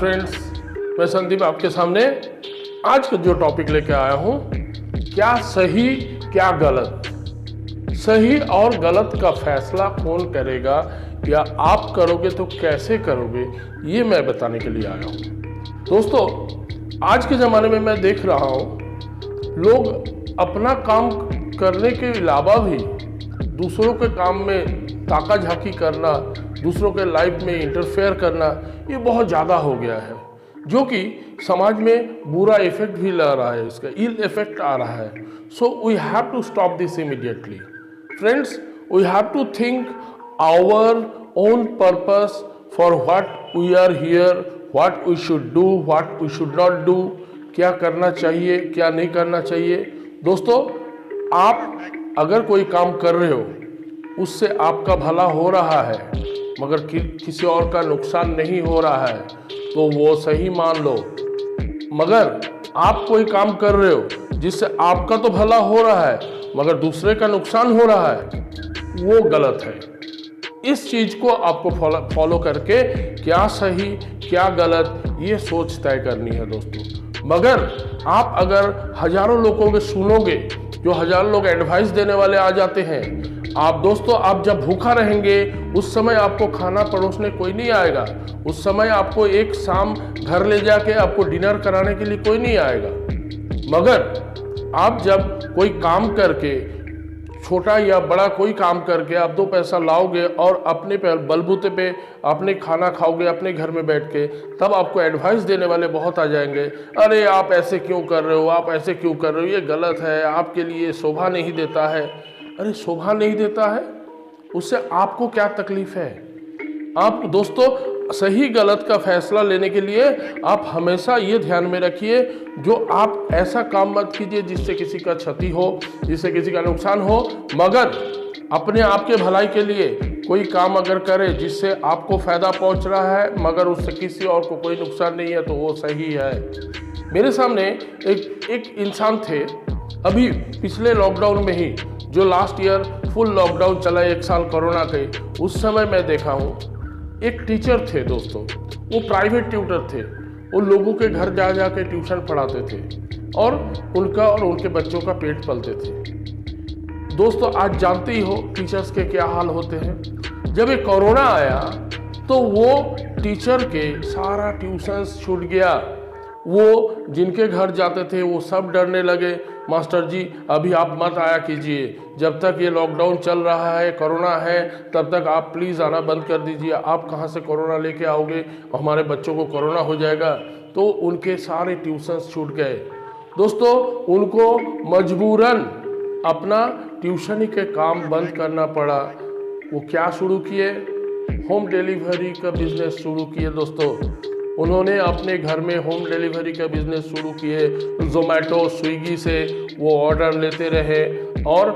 Friends, मैं संदीप आपके सामने आज का जो टॉपिक लेके आया हूँ, क्या सही क्या गलत, सही और गलत का फैसला कौन करेगा या आप करोगे तो कैसे करोगे, ये मैं बताने के लिए आया हूँ। दोस्तों, आज के ज़माने में मैं देख रहा हूँ लोग अपना काम करने के अलावा भी दूसरों के काम में ताका झाकी करना, दूसरों के लाइफ में इंटरफेयर करना, ये बहुत ज़्यादा हो गया है, जो कि समाज में बुरा इफेक्ट भी ला रहा है, इसका इल इफेक्ट आ रहा है। So we have to stop this immediately friends. We have to think our own purpose for what we are here, what we should do, what we should not do, क्या करना चाहिए क्या नहीं करना चाहिए। दोस्तों, आप अगर कोई काम कर रहे हो उससे आपका भला हो रहा है मगर किसी और का नुकसान नहीं हो रहा है तो वो सही मान लो। मगर आप कोई काम कर रहे हो जिससे आपका तो भला हो रहा है मगर दूसरे का नुकसान हो रहा है, वो गलत है। इस चीज को आपको फॉलो करके क्या सही क्या गलत ये सोच तय करनी है दोस्तों। मगर आप अगर हजारों लोगों के सुनोगे, जो हजारों लोग एडवाइस देने वाले आ जाते हैं, आप जब भूखा रहेंगे उस समय आपको खाना परोसने कोई नहीं आएगा, उस समय आपको एक शाम घर ले जाके आपको डिनर कराने के लिए कोई नहीं आएगा। मगर आप जब कोई काम करके, छोटा या बड़ा कोई काम करके आप दो पैसा लाओगे और अपने बलबूते पे अपने खाना खाओगे अपने घर में बैठ के, तब आपको एडवाइस देने वाले बहुत आ जाएंगे। अरे आप ऐसे क्यों कर रहे हो, आप ऐसे क्यों कर रहे हो, ये गलत है, आपके लिए शोभा नहीं देता है। अरे शोभा नहीं देता है, उससे आपको क्या तकलीफ है। आप दोस्तों, सही गलत का फैसला लेने के लिए आप हमेशा ये ध्यान में रखिए, जो आप ऐसा काम मत कीजिए जिससे किसी का क्षति हो, जिससे किसी का नुकसान हो। मगर अपने आप के भलाई के लिए कोई काम अगर करे जिससे आपको फायदा पहुंच रहा है मगर उससे किसी और को कोई नुकसान नहीं है, तो वो सही है। मेरे सामने एक इंसान थे, अभी पिछले लॉकडाउन में ही, जो लास्ट ईयर फुल लॉकडाउन चला 1 साल कोरोना के, उस समय मैं देखा हूँ एक टीचर थे दोस्तों, वो प्राइवेट ट्यूटर थे, वो लोगों के घर जा जा के ट्यूशन पढ़ाते थे और उनका और उनके बच्चों का पेट पलते थे। दोस्तों, आज जानते ही हो टीचर्स के क्या हाल होते हैं। जब ये कोरोना आया तो वो टीचर के सारा ट्यूशन्स छूट गया। वो जिनके घर जाते थे वो सब डरने लगे, मास्टर जी अभी आप मत आया कीजिए, जब तक ये लॉकडाउन चल रहा है, कोरोना है, तब तक आप प्लीज़ आना बंद कर दीजिए, आप कहाँ से कोरोना लेके आओगे, हमारे बच्चों को कोरोना हो जाएगा। तो उनके सारे ट्यूशन्स छूट गए। दोस्तों, उनको मजबूरन अपना ट्यूशन के काम बंद करना पड़ा। वो क्या शुरू किए, होम डिलीवरी का बिजनेस शुरू किए। दोस्तों, उन्होंने अपने घर में होम डिलीवरी का बिजनेस शुरू किए, जोमेटो स्विगी से वो ऑर्डर लेते रहे और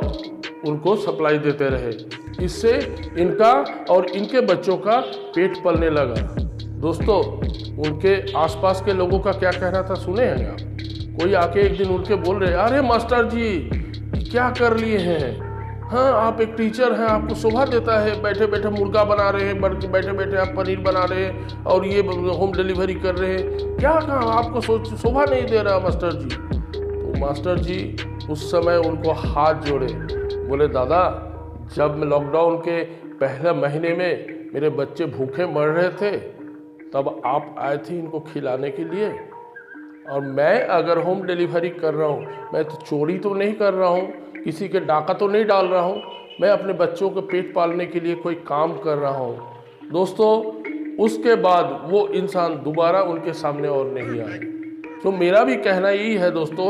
उनको सप्लाई देते रहे। इससे इनका और इनके बच्चों का पेट पलने लगा। दोस्तों, उनके आसपास के लोगों का क्या कहना था सुने हैं आप? कोई आके एक दिन उनके बोल रहे, अरे मास्टर जी क्या कर लिए हैं, हाँ आप एक टीचर हैं, आपको शोभा देता है, बैठे बैठे मुर्गा बना रहे हैं, बैठे बैठे आप पनीर बना रहे हैं और ये होम डिलीवरी कर रहे हैं, क्या काम आपको शोभा नहीं दे रहा मास्टर जी। तो मास्टर जी उस समय उनको हाथ जोड़े, बोले दादा, जब लॉकडाउन के पहले महीने में मेरे बच्चे भूखे मर रहे थे तब आप आए थे इनको खिलाने के लिए, और मैं अगर होम डिलीवरी कर रहा हूँ, मैं तो चोरी तो नहीं कर रहा हूँ, किसी के डाका तो नहीं डाल रहा हूँ, मैं अपने बच्चों को पेट पालने के लिए कोई काम कर रहा हूँ। दोस्तों, उसके बाद वो इंसान दोबारा उनके सामने और नहीं आए। तो मेरा भी कहना यही है दोस्तों,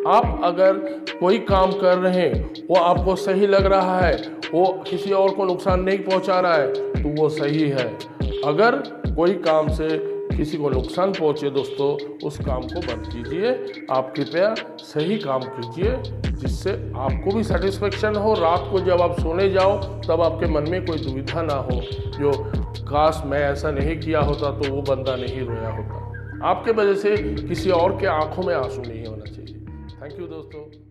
आप अगर कोई काम कर रहे हैं, वो आपको सही लग रहा है, वो किसी और को नुकसान नहीं पहुँचा रहा है, तो वो सही है। अगर कोई काम से किसी को नुकसान पहुँचे दोस्तों, उस काम को बंद कीजिए। आप कृपया सही काम कीजिए जिससे आपको भी सेटिस्फेक्शन हो। रात को जब आप सोने जाओ तब आपके मन में कोई दुविधा ना हो, जो काश मैं ऐसा नहीं किया होता तो वो बंदा नहीं रोया होता। आपके वजह से किसी और के आंखों में आंसू नहीं होना चाहिए। थैंक यू दोस्तों।